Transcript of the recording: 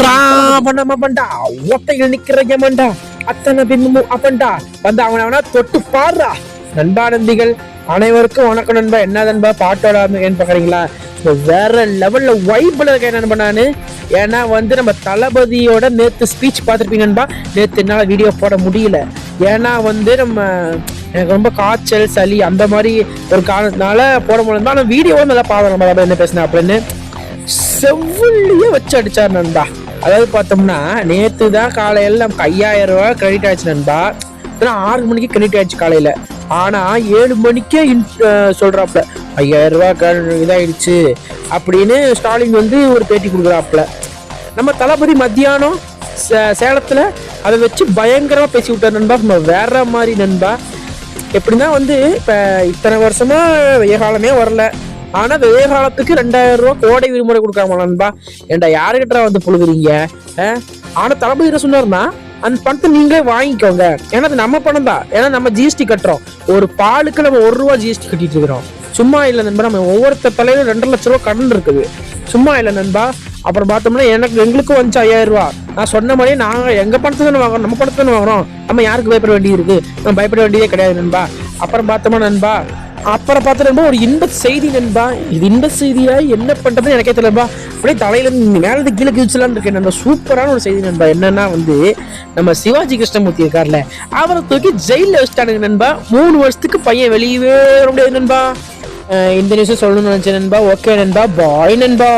ராவணமண்டா ஒத்தையில் நிக்கிற ஏமண்டா அத்தனை பிம்பமும் அப்பண்டா வந்து அவனா தொட்டு பாடுறா. நண்பானந்திகள் அனைவருக்கும் வணக்கம் நண்பா. என்ன நண்பா பாட்டோட ஏன்னு பாக்குறீங்களா? வேற லெவல்ல வைப்ல இருக்க என்ன நானு. ஏன்னா வந்து நம்ம தளபதியோட நேத்து ஸ்பீச் பார்த்துருப்பீங்க நண்பா. நேத்து என்னால வீடியோ போட முடியல. ஏன்னா வந்து எனக்கு ரொம்ப காய்ச்சல் சளி அந்த மாதிரி ஒரு காரணத்தினால போட முடியல. ஆனா வீடியோ நல்லா பாருங்க நம்ம என்ன பேசினா அப்படின்னு செவ்விலேயே வச்சு அடிச்சார் நண்பா. அதாவது பார்த்தோம்னா நேத்து தான் காலையில நமக்கு 5000 ரூபாய் கிரெடிட் ஆயிடுச்சு நண்பா. 6 மணிக்கு கிரெடிட் ஆயிடுச்சு காலையில. ஆனா 7 மணிக்கே சொல்றாப்ல 5000 ரூபாய் இதாயிடுச்சு அப்படின்னு ஸ்டாலின் வந்து ஒரு பேட்டி கொடுக்குறாப்ல. நம்ம தளபதி மத்தியானம் சேலத்துல அதை வச்சு பயங்கரமா பேசி விட்டார் நண்பா. வேற மாதிரி நண்பா. எப்படின்னா வந்து இப்ப இத்தனை வருஷமா வெய்ய காலமே வரல. ஆனா வெய்ய காலத்துக்கு 2000 ரூபாய் கோடை விடுமுறை கொடுக்காம நண்பா. ஏன்டா யாருக்கிட்ட வந்து புழுகுறீங்க? ஆனா தளபதி என்ன சொன்னார்னா அந்த பணத்தை நீங்களே வாங்கிக்கோங்க. ஏன்னா அது நம்ம பணம் தான். ஏன்னா நம்ம ஜிஎஸ்டி கட்டுறோம். ஒரு பாலுக்கு நம்ம 1 ரூபா ஜிஎஸ்டி கட்டிட்டு இருக்கிறோம். சும்மா இல்லை நண்பா. நம்ம ஒவ்வொருத்தர் தலையில 2 லட்சம் ரூபாய் கடன் இருக்குது. சும்மா இல்லை நண்பா. அப்புறம் பார்த்தோம்னா எங்களுக்கும் வந்துச்சு 5000 ரூபாய். நான் சொன்ன மாதிரியே நாங்க எங்க பணத்தை தானே வாங்குறோம், நம்ம பணத்தை தானே வாங்குறோம். நம்ம யாருக்கு பயப்பட வேண்டியது இருக்கு? நம்ம பயப்பட வேண்டியதே கிடையாது நண்பா. அப்புறம் பார்த்தோம்னா நண்பா பார்த்து ஒரு இன்ப செய்தி நண்பா. இது இன்ப செய்தியா என்ன பண்றதுன்னு எனக்கே தெரியலப்பா. அப்படியே தலையில மேலது கீழே கிழிச்சலான்னு இருக்கேன் நண்பா. சூப்பரான ஒரு செய்தி நண்பா. என்னன்னா வந்து நம்ம சிவாஜி கிருஷ்ணமூர்த்தி இருக்கார்ல, அவரை தூக்கி ஜெயில வச்சுட்டானுங்க நண்பா. 3 வருஷத்துக்கு பையன் வெளியவே வர முடியாது நண்பா. இந்த நியூஸை சொல்லணும்னு நினைச்சேன் நண்பா. ஓகே நண்பா, பாய் நண்பா.